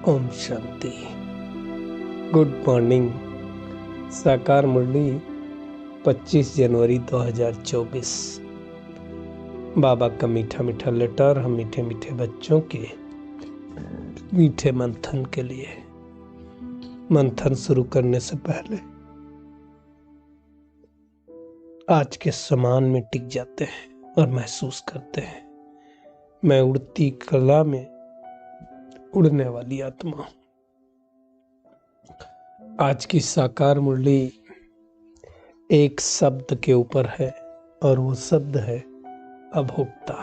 Om Shanti. Good morning. साकार मुरली 25 जनवरी 2024। बाबा का मीठा मीठा लेटर हम मीठे मीठे बच्चों के मीठे मंथन के लिए। मंथन शुरू करने से पहले आज के समान में टिक जाते हैं और महसूस करते हैं, मैं उड़ती कला में उड़ने वाली आत्मा हूं। आज की साकार मुरली एक शब्द के ऊपर है और वो शब्द है अभोक्ता।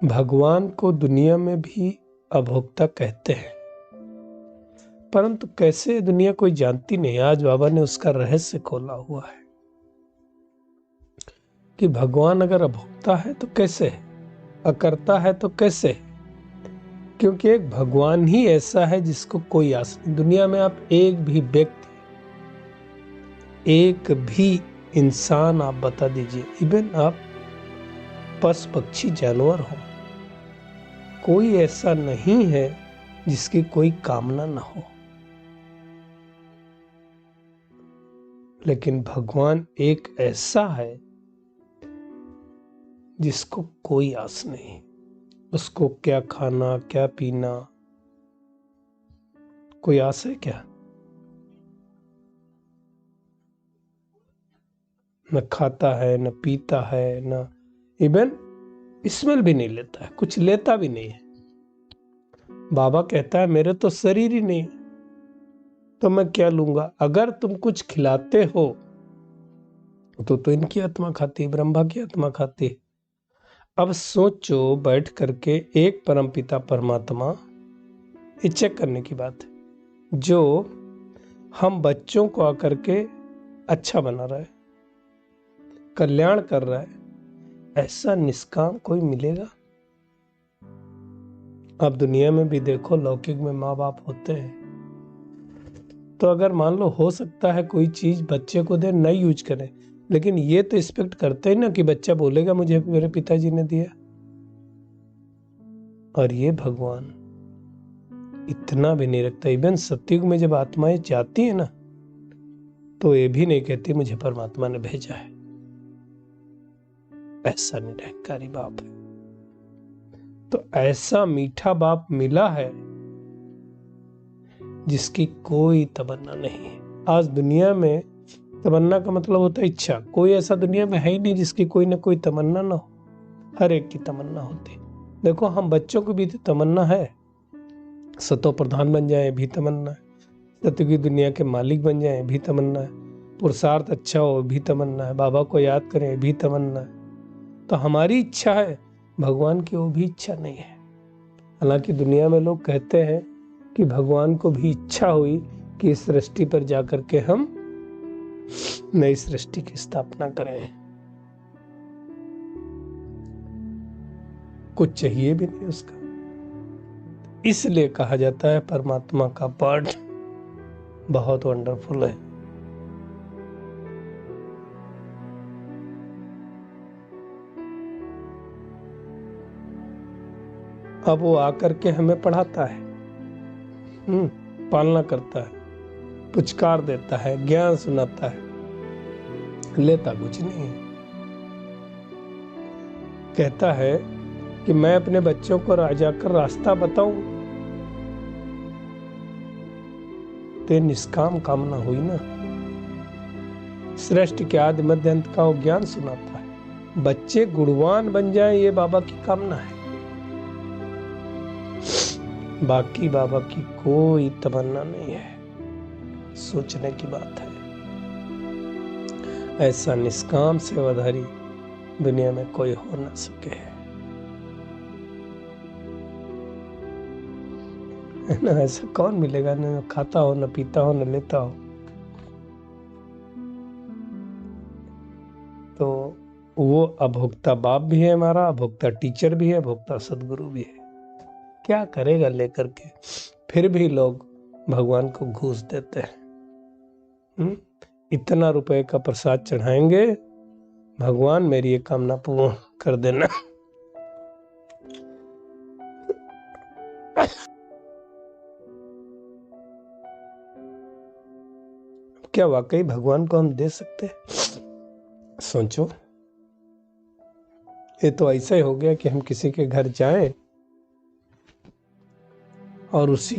भगवान को दुनिया में भी अभोक्ता कहते हैं, परंतु कैसे दुनिया कोई जानती नहीं। आज बाबा ने उसका रहस्य खोला हुआ है कि भगवान अगर अभोक्ता है तो कैसे है, अकर्ता है तो कैसे है। क्योंकि एक भगवान ही ऐसा है जिसको कोई आस नहीं। दुनिया में आप एक भी व्यक्ति, एक भी इंसान आप बता दीजिए, इवन आप पशु पक्षी जानवर हो, कोई ऐसा नहीं है जिसकी कोई कामना ना हो। लेकिन भगवान एक ऐसा है जिसको कोई आस नहीं। उसको क्या खाना क्या पीना कोई आस है क्या? न खाता है, न पीता है, न इवन स्मेल भी नहीं लेता है, कुछ लेता भी नहीं है। बाबा कहता है मेरे तो शरीर ही नहीं, तो मैं क्या लूंगा? अगर तुम कुछ खिलाते हो तो इनकी आत्मा खाती है, ब्रह्मा की आत्मा खाती है। अब सोचो बैठ करके, एक परमपिता परमात्मा, ये चेक करने की बात है, जो हम बच्चों को आकर के अच्छा बना रहा है, कल्याण कर रहा है, ऐसा निष्काम कोई मिलेगा? अब दुनिया में भी देखो, लौकिक में माँ बाप होते हैं, तो अगर मान लो हो सकता है कोई चीज बच्चे को दे, नहीं यूज करें, लेकिन ये तो एक्सपेक्ट करते हैं ना कि बच्चा बोलेगा मुझे मेरे पिताजी ने दिया। और ये भगवान इतना भी नहीं रखता। इवन सत्युग में जब आत्माएं जाती है ना, तो ये भी नहीं कहती मुझे परमात्मा ने भेजा है। ऐसा निरहंकारी बाप है। तो ऐसा मीठा बाप मिला है जिसकी कोई तमन्ना नहीं है। आज दुनिया में तमन्ना का मतलब होता है इच्छा। कोई ऐसा दुनिया में है ही नहीं जिसकी कोई ना कोई तमन्ना ना हो। हर एक की तमन्ना होती। देखो, हम बच्चों को भी तमन्ना है, सतो प्रधान बन जाए भी तमन्ना है, सत्य की दुनिया के मालिक बन जाए भी तमन्ना है, पुरुषार्थ अच्छा हो भी तमन्ना है, बाबा को याद करें भी तमन्ना है। तो हमारी इच्छा है, भगवान की वो भी इच्छा नहीं है। हालांकि दुनिया में लोग कहते हैं कि भगवान को भी इच्छा हुई कि इस सृष्टि पर जाकर के हम नई सृष्टि की स्थापना करें। कुछ चाहिए भी नहीं उसका। इसलिए कहा जाता है परमात्मा का पाठ बहुत वंडरफुल है। अब वो आकर के हमें पढ़ाता है, पालना करता है, पुचकार देता है, ज्ञान सुनाता है, लेता कुछ नहीं है। कहता है कि मैं अपने बच्चों को जाकर रास्ता बताऊं, तो निष्काम कामना हुई ना। श्रेष्ठ के आदि मध्य अंत का वो ज्ञान सुनाता है। बच्चे गुणवान बन जाएं, ये बाबा की कामना है। बाकी बाबा की कोई तमन्ना नहीं है। सोचने की बात है। ऐसा निष्काम सेवाधारी दुनिया में कोई हो न सके, है ना? ऐसा कौन मिलेगा? न खाता हो, न पीता हो, न लेता हो। तो वो अभोक्ता बाप भी है हमारा, अभोक्ता टीचर भी है, अभोक्ता सदगुरु भी है। क्या करेगा लेकर के? फिर भी लोग भगवान को घूस देते हैं। इतना रुपए का प्रसाद चढ़ाएंगे, भगवान मेरी ये कामना पूर्ण कर देना। क्या वाकई भगवान को हम दे सकते हैं? सोचो, ये तो ऐसा ही हो गया कि हम किसी के घर जाएं और उसी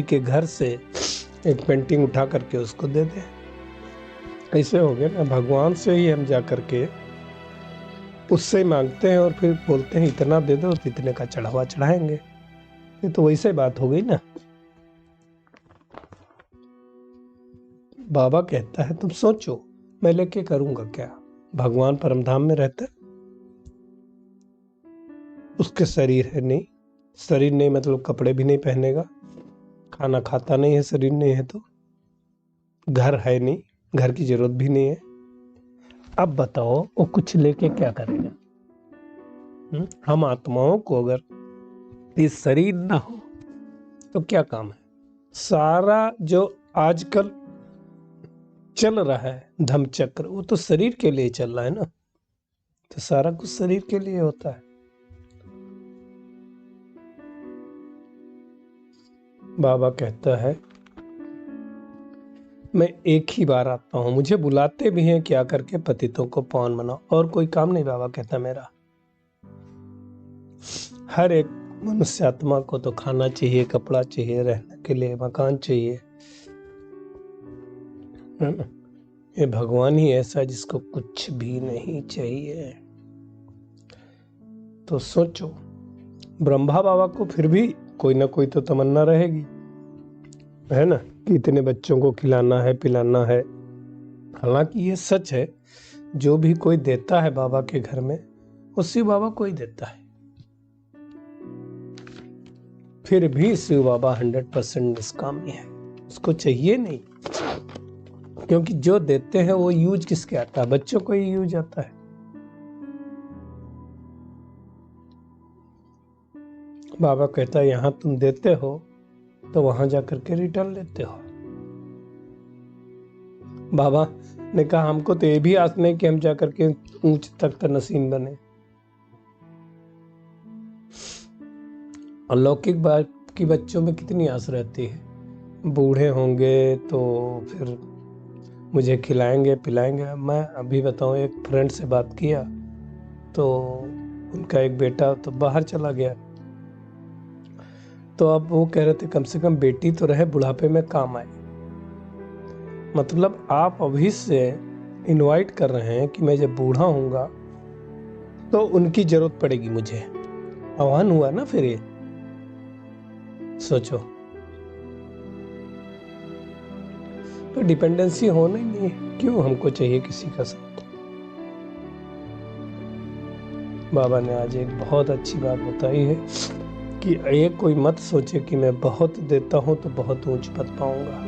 के घर से एक पेंटिंग उठा करके उसको दे दें। ऐसे हो गया ना, भगवान से ही हम जा करके उससे मांगते हैं और फिर बोलते हैं इतना दे दो तो इतने का चढ़ावा चढ़ाएंगे। ये तो वैसे बात हो गई ना। बाबा कहता है तुम सोचो, मैं लेके करूंगा क्या? भगवान परमधाम में रहता है, उसके शरीर है नहीं, शरीर नहीं मतलब कपड़े भी नहीं पहनेगा, खाना खाता नहीं है, शरीर नहीं है तो, घर है नहीं, घर की जरूरत भी नहीं है। अब बताओ वो कुछ लेके क्या करेगा? हम आत्माओं को अगर ये शरीर ना हो तो क्या काम है? सारा जो आजकल चल रहा है धम्म चक्र, वो तो शरीर के लिए चल रहा है ना, तो सारा कुछ शरीर के लिए होता है। बाबा कहता है मैं एक ही बार आता हूं, मुझे बुलाते भी हैं कि आकर के पतितों को पावन बनाओ, और कोई काम नहीं बाबा कहता मेरा। हर एक मनुष्य आत्मा को तो खाना चाहिए, कपड़ा चाहिए, रहने के लिए मकान चाहिए, है ना? ये भगवान ही ऐसा जिसको कुछ भी नहीं चाहिए। तो सोचो, ब्रह्मा बाबा को फिर भी कोई ना कोई तो तमन्ना रहेगी, है ना, कि इतने बच्चों को खिलाना है, पिलाना है। हालांकि ये सच है, जो भी कोई देता है बाबा के घर में, उसी बाबा को ही देता है। फिर भी शिव बाबा 100% निष्कामी है, उसको चाहिए नहीं, क्योंकि जो देते हैं वो यूज किसके आता है? बच्चों को ही यूज आता है। बाबा कहता है यहां तुम देते हो तो वहां जाकर के रिटर्न लेते हो। बाबा ने कहा हमको तो ये भी आस नहीं कि हम जाकर के ऊंच तख्त नसीन बने। अलौकिक बात की बच्चों में कितनी आस रहती है, बूढ़े होंगे तो फिर मुझे खिलाएंगे पिलाएंगे। मैं अभी बताऊं, एक फ्रेंड से बात किया तो उनका एक बेटा तो बाहर चला गया, तो अब वो कह रहे थे कम से कम बेटी तो रहे, बुढ़ापे में काम आए। मतलब आप अभी से इनवाइट कर रहे हैं कि मैं जब बूढ़ा होऊंगा तो उनकी जरूरत पड़ेगी मुझे। आह्वान हुआ ना फिर ये, सोचो। तो डिपेंडेंसी होना ही नहीं है, क्यों हमको चाहिए किसी का साथ? बाबा ने आज एक बहुत अच्छी बात बताई है कि एक कोई मत सोचे कि मैं बहुत देता हूं तो बहुत ऊंच पद पाऊंगा।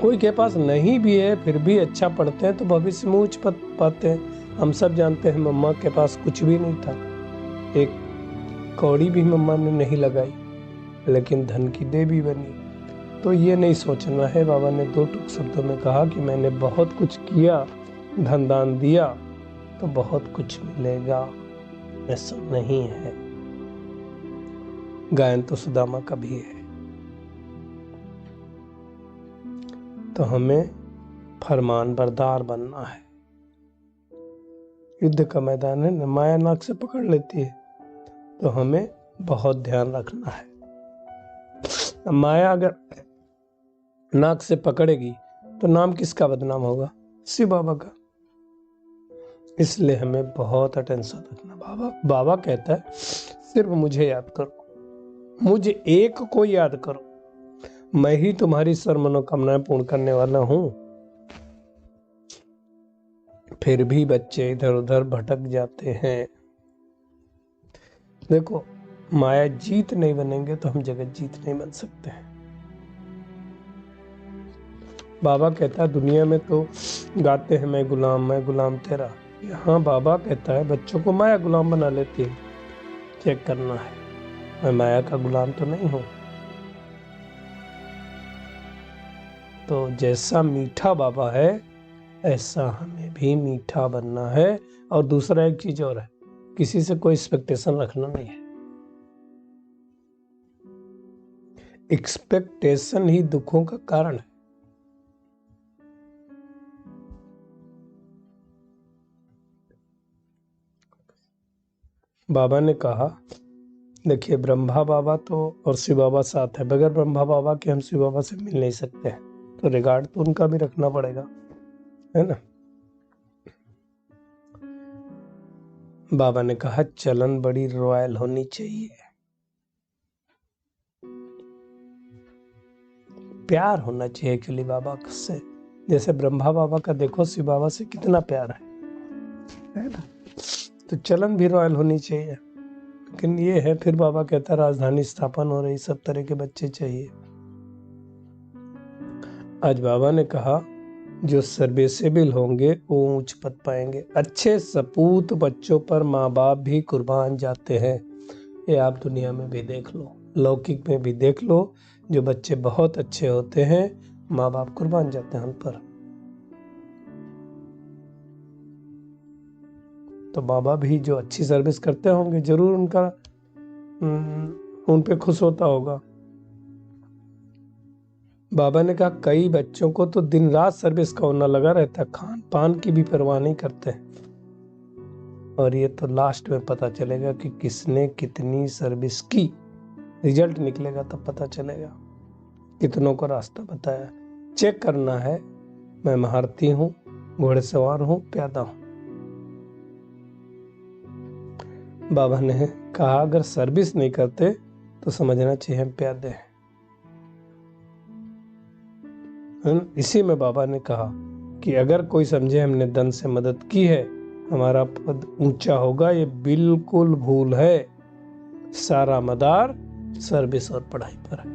कोई के पास नहीं भी है फिर भी अच्छा पढ़ते हैं तो भविष्य में उच्च पद पाते हैं। हम सब जानते हैं मम्मा के पास कुछ भी नहीं था, एक कौड़ी भी मम्मा ने नहीं लगाई, लेकिन धन की देवी बनी। तो ये नहीं सोचना है, बाबा ने 2 टूक शब्दों में कहा कि मैंने बहुत कुछ किया, धन दान दिया तो बहुत कुछ मिलेगा, ऐसा नहीं है। गायन तो सुदामा का भी है। तो हमें फरमान बरदार बनना है। युद्ध का मैदान है ना, माया नाक से पकड़ लेती है, तो हमें बहुत ध्यान रखना है। माया अगर नाक से पकड़ेगी तो नाम किसका बदनाम होगा? शिव बाबा का। इसलिए हमें बहुत अटेंशन रखना। बाबा कहता है सिर्फ मुझे याद करो, मुझे एक को याद करो, मैं ही तुम्हारी सर्व मनोकामनाएं पूर्ण करने वाला हूं। फिर भी बच्चे इधर उधर भटक जाते हैं। देखो, माया जीत नहीं बनेंगे तो हम जगत जीत नहीं बन सकते हैं। बाबा कहता है दुनिया में तो गाते हैं मैं गुलाम तेरा। यहाँ बाबा कहता है बच्चों को माया गुलाम बना लेती है। चेक करना है, मैं माया का गुलाम तो नहीं हूं। तो जैसा मीठा बाबा है ऐसा हमें भी मीठा बनना है। और दूसरा एक चीज और है किसी से कोई एक्सपेक्टेशन रखना नहीं है। एक्सपेक्टेशन ही दुखों का कारण है। बाबा ने कहा, देखिए ब्रह्मा बाबा तो और शिव बाबा साथ है, बगैर ब्रह्मा बाबा के हम शिव बाबा से मिल नहीं सकते हैं, तो रिगार्ड तो उनका भी रखना पड़ेगा, है ना। बाबा ने कहा चलन बड़ी रॉयल होनी चाहिए, प्यार होना चाहिए एक्चुअली बाबा से। जैसे ब्रह्मा बाबा का देखो शिव बाबा से कितना प्यार है ना। तो चलन भी रॉयल होनी चाहिए। लेकिन ये है, फिर बाबा कहता राजधानी स्थापन हो रही, सब तरह के बच्चे चाहिए। आज बाबा ने कहा जो सर्विसेबल होंगे वो ऊंच पद पाएंगे। अच्छे सपूत बच्चों पर माँ बाप भी कुर्बान जाते हैं। ये आप दुनिया में भी देख लो, लौकिक में भी देख लो, जो बच्चे बहुत अच्छे होते हैं माँ बाप कुर्बान जाते हैं उन पर। तो बाबा भी जो अच्छी सर्विस करते होंगे जरूर उनका उन पे खुश होता होगा। बाबा ने कहा कई बच्चों को तो दिन रात सर्विस का होना लगा रहता है, खान पान की भी परवाह नहीं करते। और ये तो लास्ट में पता चलेगा कि किसने कितनी सर्विस की, रिजल्ट निकलेगा तब पता चलेगा कितनों को रास्ता बताया। चेक करना है, मैं महारथी हूँ, घोड़ेसवार हूँ, प्यादा हूँ। बाबा ने कहा अगर सर्विस नहीं करते तो समझना चाहिए हम प्यादे हैं। इसी में बाबा ने कहा कि अगर कोई समझे हमने धन से मदद की है, हमारा पद ऊंचा होगा, ये बिल्कुल भूल है। सारा मदार सर्विस और पढ़ाई पर है।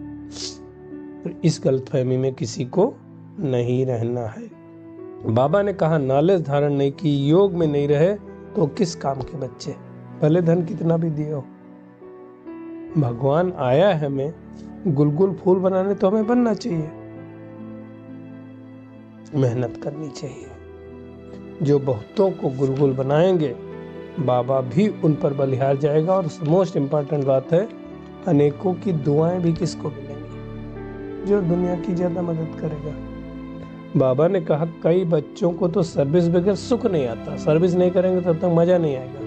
तो इस गलतफहमी में किसी को नहीं रहना है। बाबा ने कहा नॉलेज धारण नहीं की, योग में नहीं रहे तो किस काम के बच्चे, भले धन कितना भी दिए हो। भगवान आया है हमें गुलगुल फूल बनाने, तो हमें बनना चाहिए, मेहनत करनी चाहिए। जो बहुतों को गुलगुल बनाएंगे बाबा भी उन पर बलिहार जाएगा। और मोस्ट इम्पॉर्टेंट बात है, अनेकों की दुआएं भी किसको मिलेंगी, जो दुनिया की ज्यादा मदद करेगा। बाबा ने कहा कई बच्चों को तो सर्विस बगैर सुख नहीं आता, सर्विस नहीं करेंगे तब तक मजा नहीं आएगा।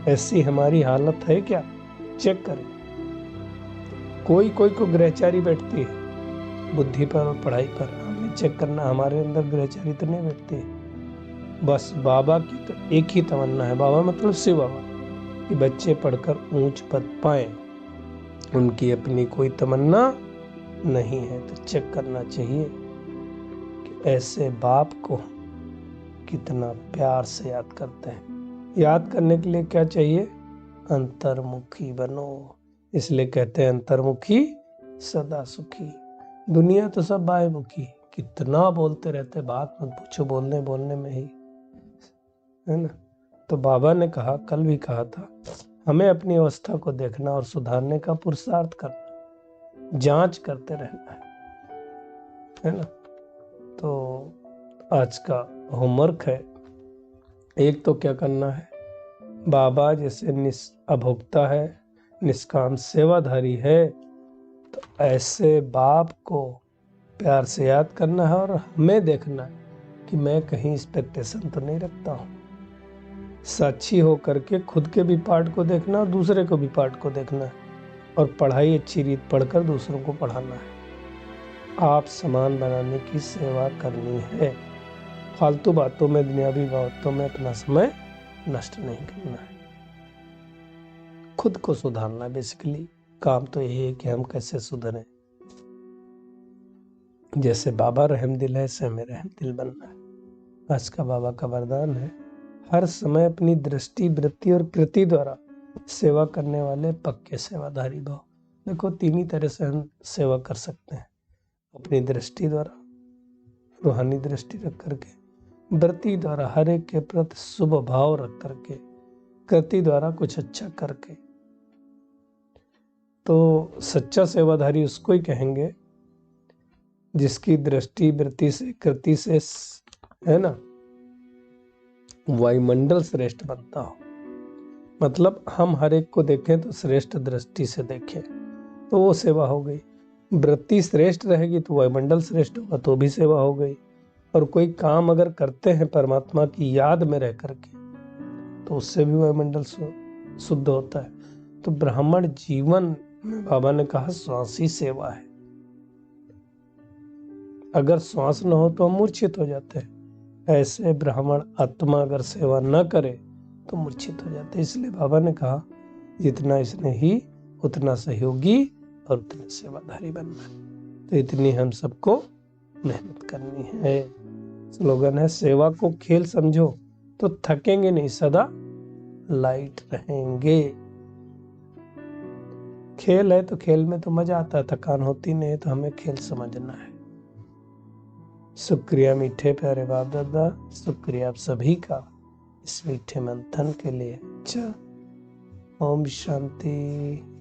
ऐसी हमारी हालत है क्या, चेक करें। कोई कोई को ग्रहचारी बैठती है बुद्धि पर और पढ़ाई पर, हमें चेक करना हमारे अंदर ग्रहचारी तो नहीं बैठती है। बस बाबा की तो एक ही तमन्ना है, बाबा मतलब शिव बाबा, कि बच्चे पढ़कर ऊंच पद पाएं। उनकी अपनी कोई तमन्ना नहीं है। तो चेक करना चाहिए कि ऐसे बाप को कितना प्यार से याद करते हैं। याद करने के लिए क्या चाहिए, अंतर्मुखी बनो। इसलिए कहते हैं अंतर्मुखी सदा सुखी। दुनिया तो सब बाह्यमुखी, कितना बोलते रहते, बात मत पूछो, बोलने बोलने में ही, है ना। तो बाबा ने कहा, कल भी कहा था, हमें अपनी अवस्था को देखना और सुधारने का पुरुषार्थ करना, जांच करते रहना है ना। तो आज का होमवर्क है, एक तो क्या करना है, बाबा जैसे अभोक्ता है, निष्काम सेवाधारी है, तो ऐसे बाप को प्यार से याद करना है। और हमें देखना है कि मैं कहीं एक्सपेक्टेशन तो नहीं रखता हूँ। साक्षी हो करके खुद के भी पार्ट को देखना और दूसरे को भी पार्ट को देखना है। और पढ़ाई अच्छी रीत पढ़कर दूसरों को पढ़ाना है। आप समान बनाने की सेवा करनी है। फालतू बातों में, दुनियावी बातों में अपना समय नष्ट नहीं करना है। खुद को सुधारना, बेसिकली काम तो यही है कि हम कैसे सुधरें। जैसे बाबा रहम दिल है, ऐसे हमें रहम दिल बनना है। आज का बाबा का वरदान है, हर समय अपनी दृष्टि, वृत्ति और कृति द्वारा सेवा करने वाले पक्के सेवाधारी भाव। देखो तीन ही तरह से हम सेवा कर सकते हैं, अपनी दृष्टि द्वारा, रूहानी दृष्टि रख करके, वृत्ति द्वारा हर एक के प्रति शुभ भाव रख करके, कृति द्वारा कुछ अच्छा करके। तो सच्चा सेवाधारी उसको ही कहेंगे जिसकी दृष्टि, वृत्ति से, कृति से, है ना, वायुमंडल श्रेष्ठ बनता हो। मतलब हम हर एक को देखें तो श्रेष्ठ दृष्टि से देखें, तो वो सेवा हो गई। वृत्ति श्रेष्ठ रहेगी तो वायुमंडल श्रेष्ठ होगा, तो भी सेवा हो गई। और कोई काम अगर करते हैं परमात्मा की याद में रह करके, तो उससे भी वायुमंडल शुद्ध होता है। तो ब्राह्मण जीवन में बाबा ने कहा श्वास ही सेवा है। अगर श्वास न हो तो हम मूर्छित हो जाते हैं, ऐसे ब्राह्मण आत्मा अगर सेवा न करे तो मूर्छित हो जाते हैं। इसलिए बाबा ने कहा जितना इसने ही उतना सहयोगी और उतना सेवाधारी बनना है। तो इतनी हम सबको मेहनत करनी है। स्लोगन है सेवा को खेल समझो तो थकेंगे नहीं, सदा लाइट रहेंगे। खेल है तो खेल में तो मजा आता है, थकान होती नहीं है, तो हमें खेल समझना है। शुक्रिया मीठे प्यारे बाप दादा, शुक्रिया आप सभी का इस मीठे मंथन के लिए। अच्छा, ओम शांति।